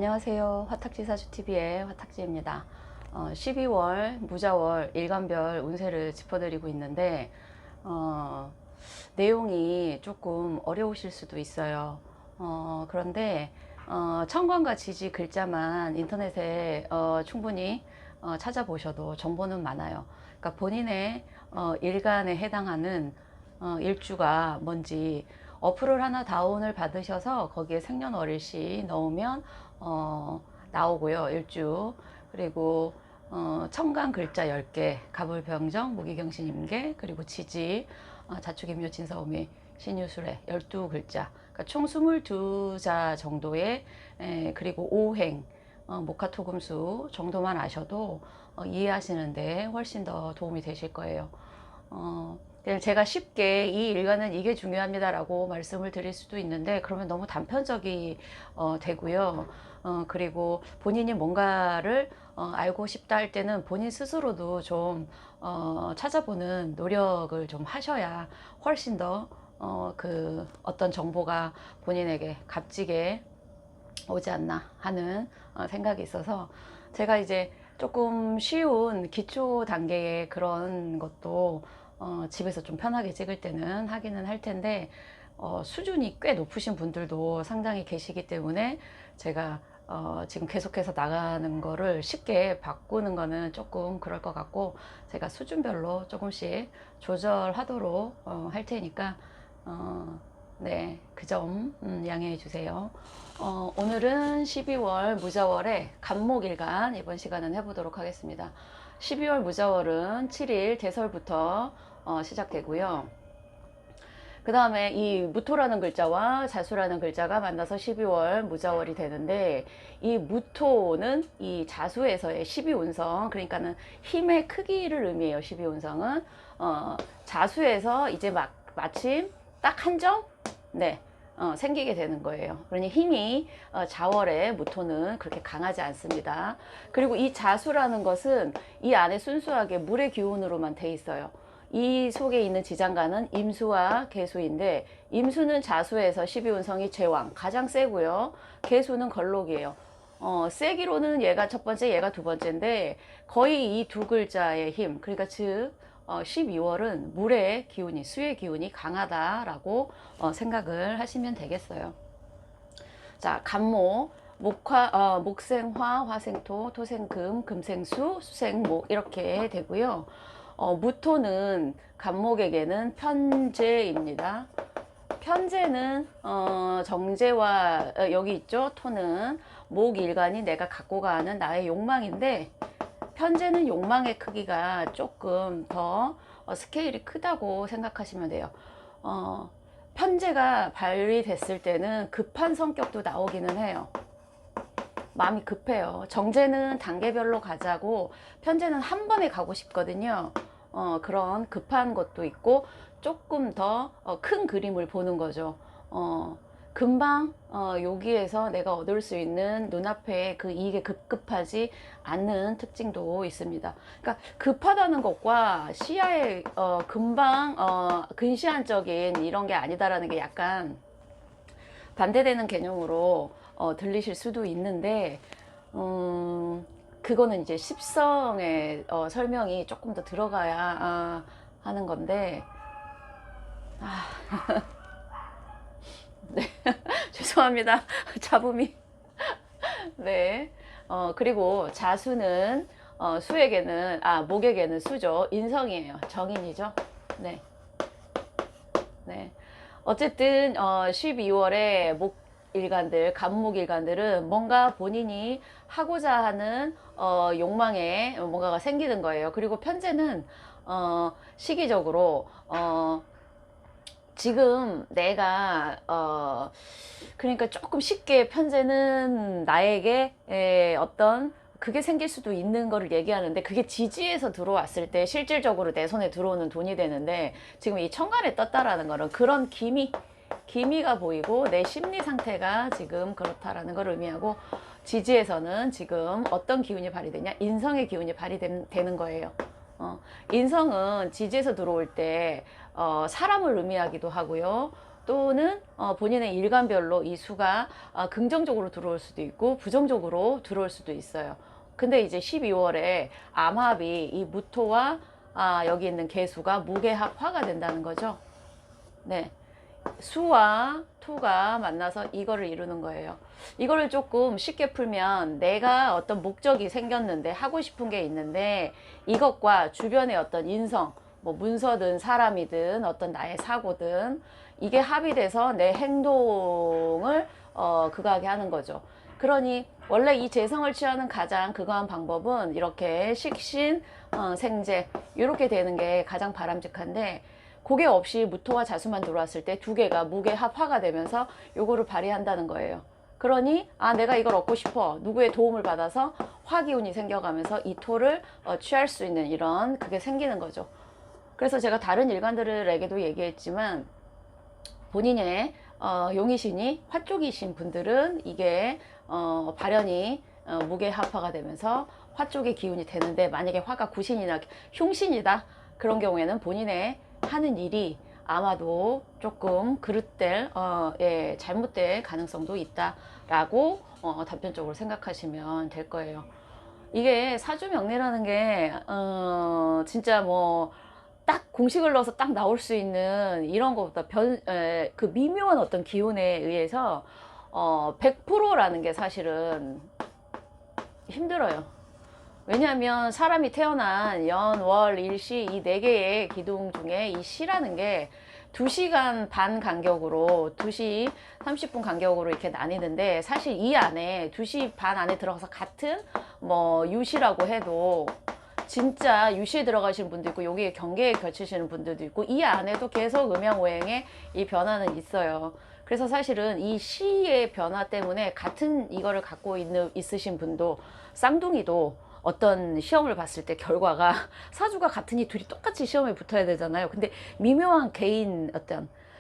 안녕하세요. 화탁지사주TV의 화탁지입니다. 12월 무자월 일간별 운세를 짚어드리고 있는데 내용이 조금 어려우실 수도 있어요. 그런데 천간과 지지 글자만 인터넷에 충분히 찾아보셔도 정보는 많아요. 그러니까 본인의 일간에 해당하는 일주가 뭔지 어플을 하나 다운을 받으셔서 거기에 생년월일시 넣으면 나오고요. 일주 그리고 천간 글자 10개 갑을병정 무기경신임계 그리고 지지 자축임묘 진사오미 신유술해 12글자 그러니까 총 22자 정도의 그리고 오행 목화토금수 정도만 아셔도 이해하시는데 훨씬 더 도움이 되실 거예요. 제가 쉽게 이 일간은 이게 중요합니다 라고 말씀을 드릴 수도 있는데 그러면 너무 단편적이 되고요. 그리고 본인이 뭔가를 알고 싶다 할 때는 본인 스스로도 좀 찾아보는 노력을 좀 하셔야 훨씬 더 그 어떤 정보가 본인에게 값지게 오지 않나 하는 생각이 있어서 제가 이제 조금 쉬운 기초 단계의 그런 것도 집에서 좀 편하게 찍을 때는 하기는 할 텐데 수준이 꽤 높으신 분들도 상당히 계시기 때문에 제가 지금 계속해서 나가는 거를 쉽게 바꾸는 거는 조금 그럴 것 같고 제가 수준별로 조금씩 조절하도록 할 테니까 네, 그 점 양해해 주세요. 오늘은 12월 무자월의 간목일간 이번 시간은 해보도록 하겠습니다. 12월 무자월은 7일 대설부터 시작되고요. 그 다음에 이 무토라는 글자와 자수라는 글자가 만나서 12월 무자월이 되는데 이 무토는 이 자수에서의 12운성 그러니까는 힘의 크기를 의미해요. 12운성은 자수에서 이제 마침 딱 한 점 네, 생기게 되는 거예요. 그러니 힘이 자월의 무토는 그렇게 강하지 않습니다. 그리고 이 자수라는 것은 이 안에 순수하게 물의 기운으로만 돼 있어요. 이 속에 있는 지장간은 임수와 계수인데 임수는 자수에서 12운성이 제왕 가장 세고요. 계수는 걸록이에요. 세기로는 얘가 첫 번째 얘가 두 번째인데 거의 이 두 글자의 힘 그러니까 즉 12월은 물의 기운이 수의 기운이 강하다라고 생각을 하시면 되겠어요. 자, 간목 목생화, 화생토, 토생금, 금생수, 수생목 이렇게 되고요. 무토는 간목에게는 편재입니다. 편재는 정제와 여기 있죠. 토는 목일간이 내가 갖고 가는 나의 욕망인데 편재는 욕망의 크기가 조금 더 스케일이 크다고 생각하시면 돼요. 편재가 발휘됐을 때는 급한 성격도 나오기는 해요. 마음이 급해요. 정제는 단계별로 가자고 편재는 한 번에 가고 싶거든요. 그런 급한 것도 있고 조금 더 큰 그림을 보는 거죠. 금방 여기에서 내가 얻을 수 있는 눈앞에 그 이익에 급급하지 않는 특징도 있습니다. 그러니까 급하다는 것과 시야에 금방 근시안적인 이런 게 아니다라는 게 약간 반대되는 개념으로 들리실 수도 있는데 그거는 이제 십성의 설명이 조금 더 들어가야 하는 건데 네. 죄송합니다. 잡음이. 네. 그리고 자수는, 수에게는, 목에게는 수죠. 인성이에요. 정인이죠. 네. 네. 어쨌든, 12월에 목일간들, 간목일간들은 뭔가 본인이 하고자 하는, 욕망에 뭔가가 생기는 거예요. 그리고 편재는, 시기적으로, 지금 내가 그러니까 조금 쉽게 편재는 나에게 어떤 그게 생길 수도 있는 거를 얘기하는데 그게 지지에서 들어왔을 때 실질적으로 내 손에 들어오는 돈이 되는데 지금 이 천간에 떴다라는 거는 그런 기미가 보이고 내 심리 상태가 지금 그렇다라는 걸 의미하고 지지에서는 지금 어떤 기운이 발휘되냐 인성의 기운이 발휘되는 거예요. 인성은 지지에서 들어올 때 사람을 의미하기도 하고요. 또는 본인의 일간별로 이 수가 긍정적으로 들어올 수도 있고 부정적으로 들어올 수도 있어요. 근데 이제 12월에 암합이 이 무토와 여기 있는 개수가 무게합화가 된다는 거죠. 네. 수와 토가 만나서 이거를 이루는 거예요. 이거를 조금 쉽게 풀면 내가 어떤 목적이 생겼는데 하고 싶은 게 있는데 이것과 주변의 어떤 인성, 뭐 문서든 사람이든 어떤 나의 사고든 이게 합의돼서 내 행동을 그거하게 하는 거죠. 그러니 원래 이 재성을 취하는 가장 그거한 방법은 이렇게 식신, 생재 이렇게 되는 게 가장 바람직한데 그게 없이 무토와 자수만 들어왔을 때 두 개가 무게합화가 되면서 요거를 발휘한다는 거예요. 그러니 내가 이걸 얻고 싶어. 누구의 도움을 받아서 화기운이 생겨가면서 이 토를 취할 수 있는 이런 그게 생기는 거죠. 그래서 제가 다른 일간들에게도 얘기했지만 본인의 용의신이 화 쪽이신 분들은 이게 발현이 무게합화가 되면서 화 쪽의 기운이 되는데 만약에 화가 구신이나 흉신이다 그런 경우에는 본인의 하는 일이 아마도 조금 그릇될 잘못될 가능성도 있다라고 단편적으로 생각하시면 될 거예요. 이게 사주명리라는 게 진짜 뭐 딱 공식을 넣어서 딱 나올 수 있는 이런 것보다 그 미묘한 어떤 기운에 의해서 100%라는 게 사실은 힘들어요. 왜냐하면 사람이 태어난 연, 월, 일시 이 네 개의 기둥 중에 이 시라는 게 2시간 반 간격으로 2시 30분 간격으로 이렇게 나뉘는데 사실 이 안에 2시 반 안에 들어가서 같은 뭐 유시라고 해도 진짜 유시에 들어가시는 분도 있고 여기에 경계에 겹치시는 분들도 있고 이 안에도 계속 음양오행의 이 변화는 있어요. 그래서 사실은 이 시의 변화 때문에 같은 이거를 갖고 있으신 분도 쌍둥이도 어떤 시험을 봤을 때 결과가 사주가 같으니 둘이 똑같이 시험에 붙어야 되잖아요. 근데 미묘한 개인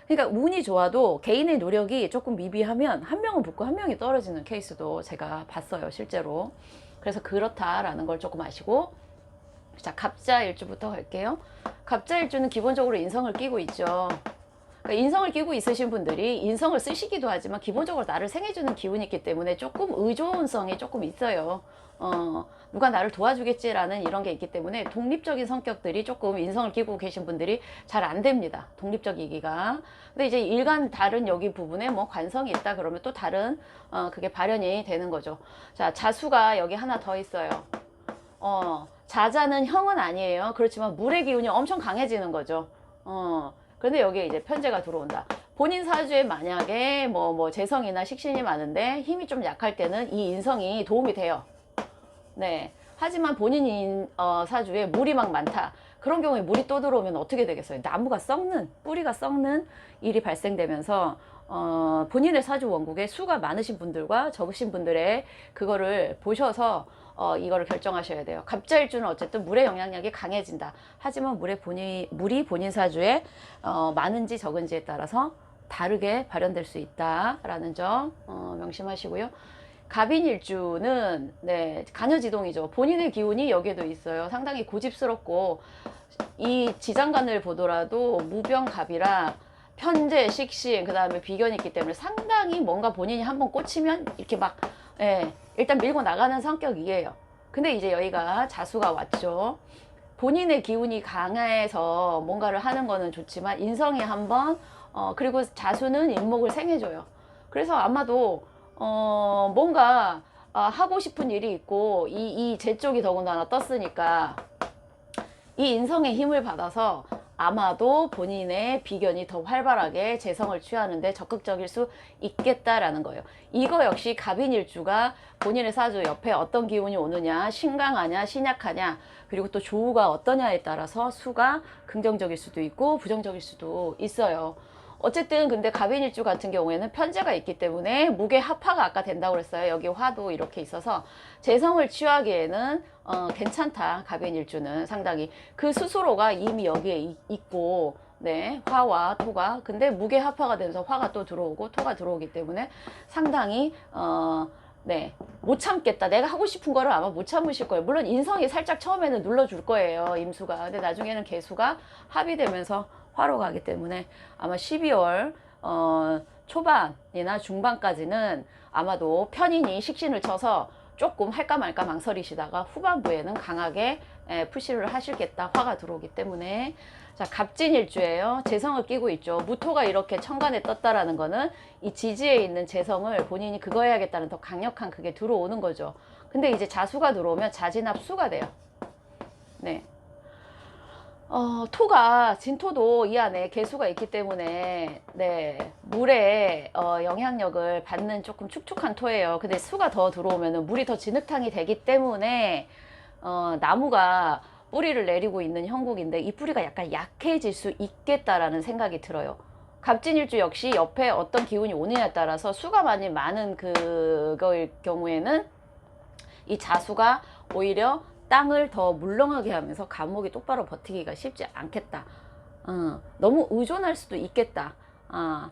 그러니까 운이 좋아도 개인의 노력이 조금 미비하면 한 명은 붙고 한 명이 떨어지는 케이스도 제가 봤어요, 실제로. 그래서 그렇다라는 걸 조금 아시고, 자, 갑자일주부터 갈게요. 갑자일주는 기본적으로 인성을 끼고 있죠. 그러니까 인성을 끼고 있으신 분들이 인성을 쓰시기도 하지만 기본적으로 나를 생해주는 기운이 있기 때문에 조금 의존성이 조금 있어요. 누가 나를 도와주겠지라는 이런 게 있기 때문에 독립적인 성격들이 조금 인성을 끼고 계신 분들이 잘 안 됩니다. 독립적이기가. 근데 이제 일간 다른 여기 부분에 뭐 관성이 있다 그러면 또 다른 그게 발현이 되는 거죠. 자, 자수가 여기 하나 더 있어요. 자자는 형은 아니에요. 그렇지만 물의 기운이 엄청 강해지는 거죠. 그런데 여기에 이제 편제가 들어온다. 본인 사주에 만약에 뭐 재성이나 식신이 많은데 힘이 좀 약할 때는 이 인성이 도움이 돼요. 네. 하지만 본인 사주에 물이 막 많다. 그런 경우에 물이 또 들어오면 어떻게 되겠어요? 나무가 썩는, 뿌리가 썩는 일이 발생되면서 본인의 사주 원국에 수가 많으신 분들과 적으신 분들의 그거를 보셔서 이거를 결정하셔야 돼요. 갑자일주는 어쨌든 물의 영향력이 강해진다. 하지만 물이 본인 사주에 많은지 적은지에 따라서 다르게 발현될 수 있다라는 점 명심하시고요. 갑인일주는 간여지동이죠. 본인의 기운이 여기에도 있어요. 상당히 고집스럽고 이 지장간을 보더라도 무병갑이라 편재, 식신, 그 다음에 비견이 있기 때문에 상당히 뭔가 본인이 한번 꽂히면 이렇게 막 일단 밀고 나가는 성격이에요. 근데 이제 여기가 자수가 왔죠. 본인의 기운이 강해서 뭔가를 하는 거는 좋지만 인성이 한번 그리고 자수는 인목을 생해줘요. 그래서 아마도 뭔가 하고 싶은 일이 있고 이 제 쪽이 더군다나 떴으니까 이 인성의 힘을 받아서 아마도 본인의 비견이 더 활발하게 재성을 취하는데 적극적일 수 있겠다라는 거예요. 이거 역시 갑인일주가 본인의 사주 옆에 어떤 기운이 오느냐, 신강하냐, 신약하냐, 그리고 또 조우가 어떠냐에 따라서 수가 긍정적일 수도 있고 부정적일 수도 있어요. 어쨌든 근데 갑인일주 같은 경우에는 편제가 있기 때문에 무게합화가 아까 된다고 그랬어요. 여기 화도 이렇게 있어서 재성을 취하기에는 괜찮다. 갑인일주는 상당히 그 스스로가 이미 여기에 있고 화와 토가 근데 무게합화가 되면서 화가 또 들어오고 토가 들어오기 때문에 상당히 못 참겠다. 내가 하고 싶은 거를 아마 못 참으실 거예요. 물론 인성이 살짝 처음에는 눌러줄 거예요. 임수가. 근데 나중에는 개수가 합의되면서 화로 가기 때문에 아마 12월 초반이나 중반까지는 아마도 편인이 식신을 쳐서 조금 할까 말까 망설이시다가 후반부에는 강하게 푸시를 하시겠다. 화가 들어오기 때문에. 자, 갑진일주예요. 재성을 끼고 있죠. 무토가 이렇게 천간에 떴다라는 거는 이 지지에 있는 재성을 본인이 그거 해야겠다는 더 강력한 그게 들어오는 거죠. 근데 이제 자수가 들어오면 자진합수가 돼요. 네. 토가, 진토도 이 안에 개수가 있기 때문에, 네, 물의 영향력을 받는 조금 축축한 토예요. 근데 수가 더 들어오면은 물이 더 진흙탕이 되기 때문에, 나무가 뿌리를 내리고 있는 형국인데, 이 뿌리가 약간 약해질 수 있겠다라는 생각이 들어요. 갑진일주 역시 옆에 어떤 기운이 오느냐에 따라서 수가 많이 많은 그거일 경우에는 이 자수가 오히려 땅을 더 물렁하게 하면서 감목이 똑바로 버티기가 쉽지 않겠다. 너무 의존할 수도 있겠다.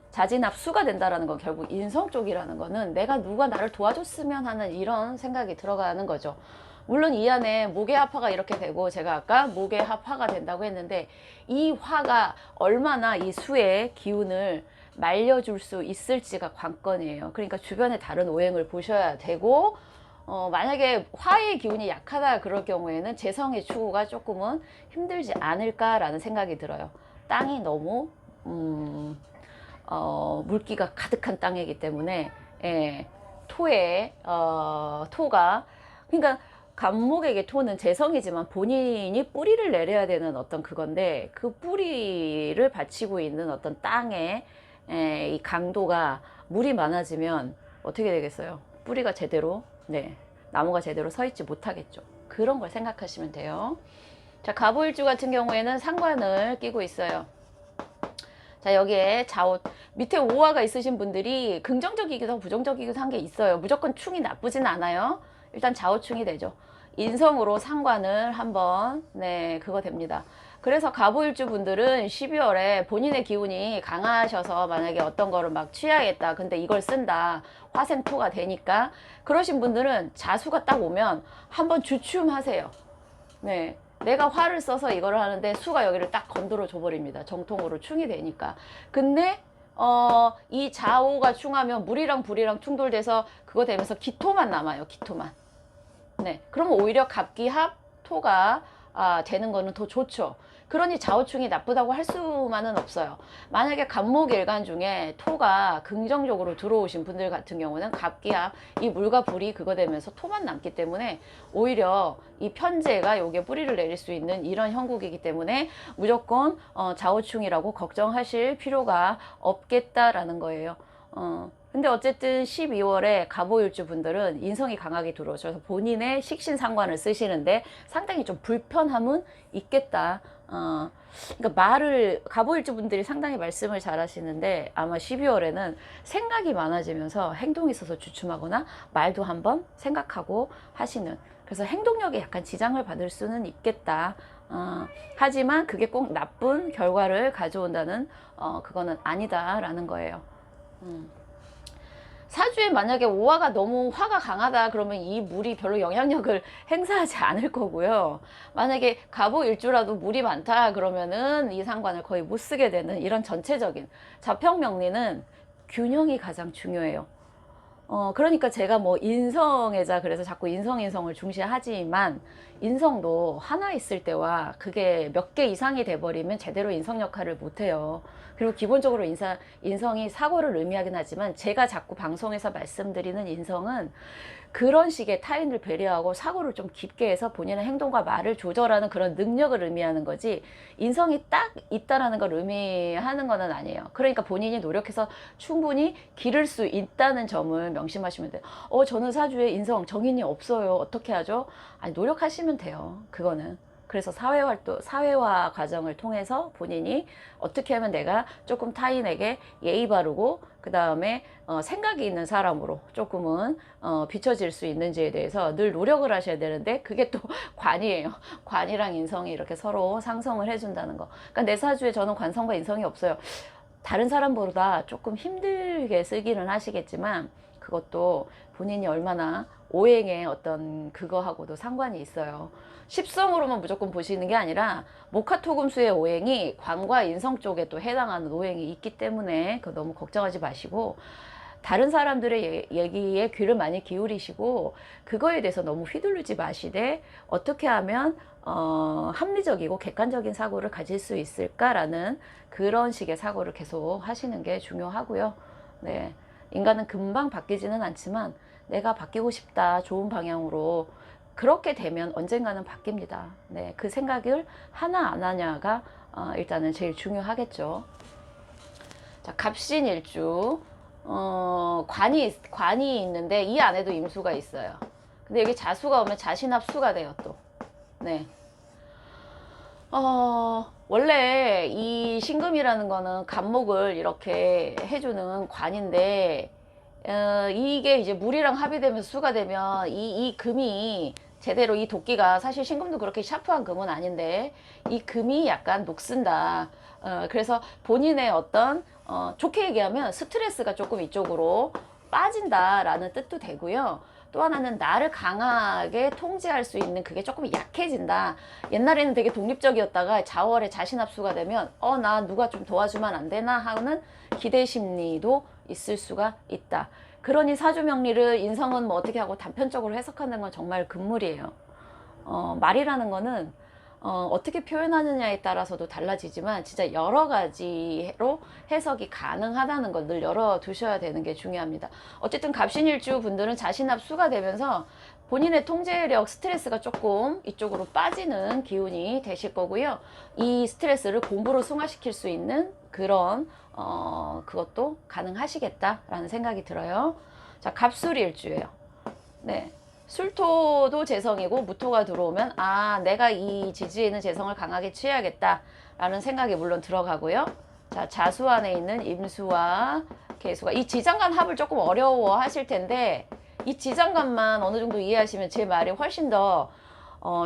자진합수가 된다라는 건 결국 인성 쪽이라는 거는 내가 누가 나를 도와줬으면 하는 이런 생각이 들어가는 거죠. 물론 이 안에 목의 합화가 이렇게 되고 제가 아까 목의 합화가 된다고 했는데 이 화가 얼마나 이 수의 기운을 말려줄 수 있을지가 관건이에요. 그러니까 주변에 다른 오행을 보셔야 되고 만약에 화의 기운이 약하다 그럴 경우에는 재성의 추구가 조금은 힘들지 않을까라는 생각이 들어요. 땅이 너무 물기가 가득한 땅이기 때문에 토가 그러니까 간목에게 토는 재성이지만 본인이 뿌리를 내려야 되는 어떤 그건데 그 뿌리를 받치고 있는 어떤 땅의 이 강도가 물이 많아지면 어떻게 되겠어요? 뿌리가 제대로 나무가 제대로 서 있지 못하겠죠. 그런 걸 생각하시면 돼요. 자, 갑오일주 같은 경우에는 상관을 끼고 있어요. 자, 여기에 자옷 밑에 오화가 있으신 분들이 긍정적이기도 하고 부정적이기도 한 게 있어요. 무조건 충이 나쁘진 않아요. 일단 자오충이 되죠. 인성으로 상관을 한번 그거 됩니다. 그래서 갑오일주 분들은 12월에 본인의 기운이 강하셔서 만약에 어떤 거를 막 취하겠다. 근데 이걸 쓴다. 화생토가 되니까 그러신 분들은 자수가 딱 오면 한번 주춤하세요. 네. 내가 화를 써서 이거를 하는데 수가 여기를 딱 건드려 줘 버립니다. 정통으로 충이 되니까. 근데 이 자오가 충하면 물이랑 불이랑 충돌돼서 그거 되면서 기토만 남아요. 기토만. 네. 그러면 오히려 갑기합 토가 되는 거는 더 좋죠. 그러니 자오충이 나쁘다고 할 수만은 없어요. 만약에 갑목일간 중에 토가 긍정적으로 들어오신 분들 같은 경우는 갑기합 이 물과 불이 그거 되면서 토만 남기 때문에 오히려 이 편제가 요게 뿌리를 내릴 수 있는 이런 형국이기 때문에 무조건 자오충이라고 걱정하실 필요가 없겠다라는 거예요. 근데 어쨌든 12월에 갑오일주 분들은 인성이 강하게 들어오셔서 본인의 식신상관을 쓰시는데 상당히 좀 불편함은 있겠다. 그러니까 갑오일주 분들이 상당히 말씀을 잘 하시는데 아마 12월에는 생각이 많아지면서 행동이 있어서 주춤하거나 말도 한번 생각하고 하시는, 그래서 행동력에 약간 지장을 받을 수는 있겠다. 하지만 그게 꼭 나쁜 결과를 가져온다는 그거는 아니다라는 거예요. 사주에 만약에 오화가 너무 화가 강하다 그러면 이 물이 별로 영향력을 행사하지 않을 거고요. 만약에 갑오일주라도 물이 많다 그러면은 이 상관을 거의 못 쓰게 되는 이런 전체적인 자평명리는 균형이 가장 중요해요. 그러니까 제가 뭐 인성애자 그래서 자꾸 인성을 중시하지만 인성도 하나 있을 때와 그게 몇 개 이상이 돼버리면 제대로 인성 역할을 못해요. 그리고 기본적으로 인성이 사고를 의미하긴 하지만 제가 자꾸 방송에서 말씀드리는 인성은 그런 식의 타인을 배려하고 사고를 좀 깊게 해서 본인의 행동과 말을 조절하는 그런 능력을 의미하는 거지 인성이 딱 있다라는 걸 의미하는 건 아니에요. 그러니까 본인이 노력해서 충분히 기를 수 있다는 점을 명심하시면 돼요. 저는 사주에 인성, 정인이 없어요. 어떻게 하죠? 아니, 노력하시면 돼요. 그거는. 그래서 사회화 과정을 통해서 본인이 어떻게 하면 내가 조금 타인에게 예의 바르고 그 다음에 생각이 있는 사람으로 조금은 비춰질 수 있는지에 대해서 늘 노력을 하셔야 되는데 그게 또 관이에요. 관이랑 인성이 이렇게 서로 상성을 해준다는 거. 그러니까 내 사주에 저는 관성과 인성이 없어요. 다른 사람보다 조금 힘들게 쓰기는 하시겠지만 그것도 본인이 얼마나 오행의 어떤 그거하고도 상관이 있어요. 십성으로만 무조건 보시는 게 아니라 목화토금수의 오행이 관과 인성 쪽에 또 해당하는 오행이 있기 때문에 그 너무 걱정하지 마시고, 다른 사람들의 얘기에 귀를 많이 기울이시고 그거에 대해서 너무 휘둘리지 마시되 어떻게 하면 합리적이고 객관적인 사고를 가질 수 있을까라는 그런 식의 사고를 계속 하시는 게 중요하고요. 네, 인간은 금방 바뀌지는 않지만 내가 바뀌고 싶다, 좋은 방향으로, 그렇게 되면 언젠가는 바뀝니다. 네, 그 생각을 하나 안 하냐가 일단은 제일 중요하겠죠. 자, 갑신일주. 관이 있는데 이 안에도 임수가 있어요. 근데 여기 자수가 오면 자신합수가 돼요, 또. 네. 원래 이 신금이라는 거는 간목을 이렇게 해주는 관인데, 이게 이제 물이랑 합의되면서 수가 되면 이 금이 제대로, 이 도끼가 사실 신금도 그렇게 샤프한 금은 아닌데 이 금이 약간 녹슨다. 그래서 본인의 어떤 좋게 얘기하면 스트레스가 조금 이쪽으로 빠진다라는 뜻도 되고요. 또 하나는 나를 강하게 통제할 수 있는 그게 조금 약해진다. 옛날에는 되게 독립적이었다가 자월에 자신합수가 되면 나 누가 좀 도와주면 안 되나 하는 기대 심리도 있을 수가 있다. 그러니 사주명리를 인성은 뭐 어떻게 하고 단편적으로 해석하는 건 정말 금물이에요. 말이라는 거는 어떻게 표현하느냐에 따라서도 달라지지만 진짜 여러 가지로 해석이 가능하다는 걸 늘 열어두셔야 되는 게 중요합니다. 어쨌든 갑신일주 분들은 자신합수가 되면서 본인의 통제력, 스트레스가 조금 이쪽으로 빠지는 기운이 되실 거고요. 이 스트레스를 공부로 승화시킬 수 있는 그런 그것도 가능하시겠다라는 생각이 들어요. 자, 갑술일주예요. 네. 술토도 재성이고 무토가 들어오면 내가 이 지지에는 재성을 강하게 취해야겠다 라는 생각이 물론 들어가고요. 자, 자수 안에 있는 임수와 계수가, 이 지장간 합을 조금 어려워 하실 텐데 이 지장간만 어느 정도 이해하시면 제 말이 훨씬 더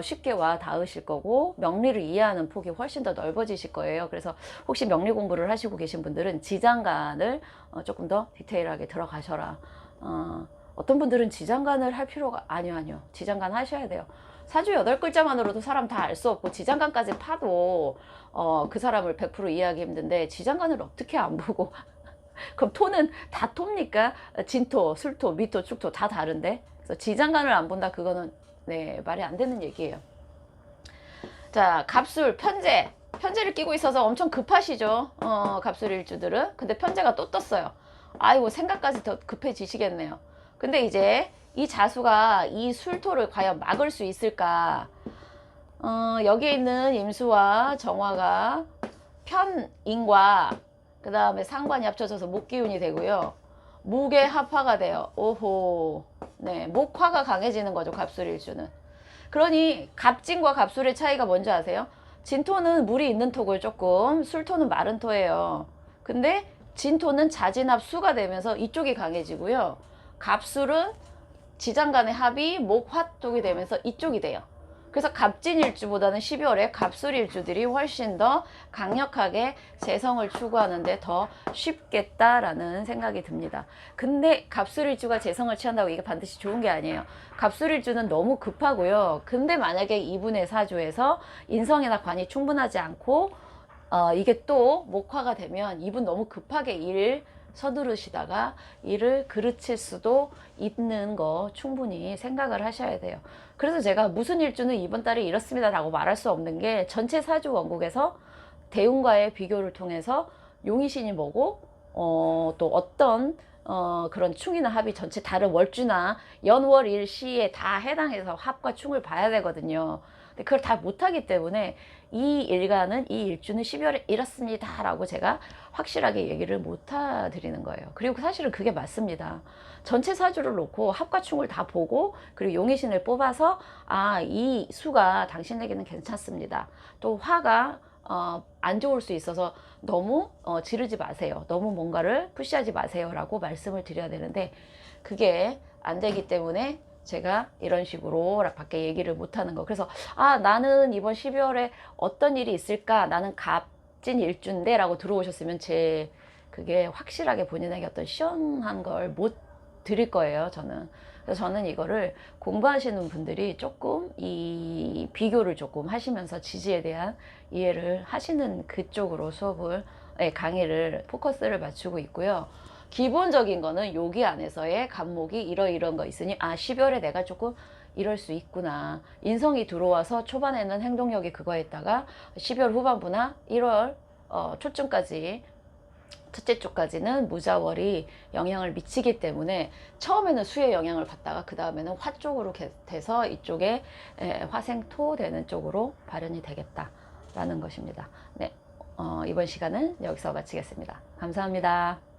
쉽게 와 닿으실 거고 명리를 이해하는 폭이 훨씬 더 넓어지실 거예요. 그래서 혹시 명리 공부를 하시고 계신 분들은 지장간을 조금 더 디테일하게 들어가셔라. 어떤 분들은 지장간을 할 필요가 아니요. 지장간 하셔야 돼요. 사주 8글자만으로도 사람 다 알 수 없고 지장간까지 파도 그 사람을 100% 이해하기 힘든데 지장간을 어떻게 안 보고 그럼 토는 다 토입니까? 진토, 술토, 미토, 축토 다 다른데. 그래서 지장간을 안 본다, 그거는 네, 말이 안 되는 얘기예요. 자, 갑술, 편재. 편재를 끼고 있어서 엄청 급하시죠. 갑술 일주들은. 근데 편재가 또 떴어요. 아이고, 생각까지 더 급해지시겠네요. 근데 이제 이 자수가 이 술토를 과연 막을 수 있을까? 여기에 있는 임수와 정화가 편인과 그 다음에 상관이 합쳐져서 목기운이 되고요. 목의 합화가 돼요. 오호. 네, 목화가 강해지는 거죠, 갑술일주는. 그러니 갑진과 갑술의 차이가 뭔지 아세요? 진토는 물이 있는 토고요, 조금. 술토는 마른 토예요. 근데 진토는 자진합수가 되면서 이쪽이 강해지고요. 갑술은 지장간의 합이 목화톡이 되면서 이쪽이 돼요. 그래서 갑진일주보다는 12월에 갑술일주들이 훨씬 더 강력하게 재성을 추구하는데 더 쉽겠다라는 생각이 듭니다. 근데 갑술일주가 재성을 취한다고 이게 반드시 좋은 게 아니에요. 갑술일주는 너무 급하고요. 근데 만약에 이분의 사주에서 인성이나 관이 충분하지 않고 이게 또 목화가 되면 이분 너무 급하게 일 서두르시다가 일을 그르칠 수도 있는 거 충분히 생각을 하셔야 돼요. 그래서 제가 무슨 일주는 이번 달에 이렇습니다 라고 말할 수 없는 게 전체 사주 원국에서 대운과의 비교를 통해서 용의신이 뭐고 또 어떤 그런 충이나 합이 전체 다른 월주나 연월일시에 다 해당해서 합과 충을 봐야 되거든요. 근데 그걸 다 못하기 때문에 이 일간은, 이 일주는 12월에 이렇습니다 라고 제가 확실하게 얘기를 못 드리는 거예요. 그리고 사실은 그게 맞습니다. 전체 사주를 놓고 합과 충을 다 보고 그리고 용의신을 뽑아서 이 수가 당신에게는 괜찮습니다. 또 화가 안 좋을 수 있어서 너무 지르지 마세요. 너무 뭔가를 푸시하지 마세요 라고 말씀을 드려야 되는데 그게 안 되기 때문에 제가 이런 식으로 밖에 얘기를 못하는 거. 그래서 나는 이번 12월에 어떤 일이 있을까, 나는 갑진 일주인데 라고 들어오셨으면 그게 확실하게 본인에게 어떤 시원한 걸 못 드릴 거예요, 저는. 그래서 저는 이거를 공부하시는 분들이 조금 이 비교를 조금 하시면서 지지에 대한 이해를 하시는 그쪽으로 수업을, 강의를 포커스를 맞추고 있고요. 기본적인 거는 여기 안에서의 간목이 이런 거 있으니 12월에 내가 조금 이럴 수 있구나. 인성이 들어와서 초반에는 행동력이 그거였다가 12월 후반부나 1월 초쯤까지, 첫째 쪽까지는 무자월이 영향을 미치기 때문에 처음에는 수에 영향을 받다가 그 다음에는 화 쪽으로 돼서 이쪽에 화생토 되는 쪽으로 발현이 되겠다라는 것입니다. 네, 이번 시간은 여기서 마치겠습니다. 감사합니다.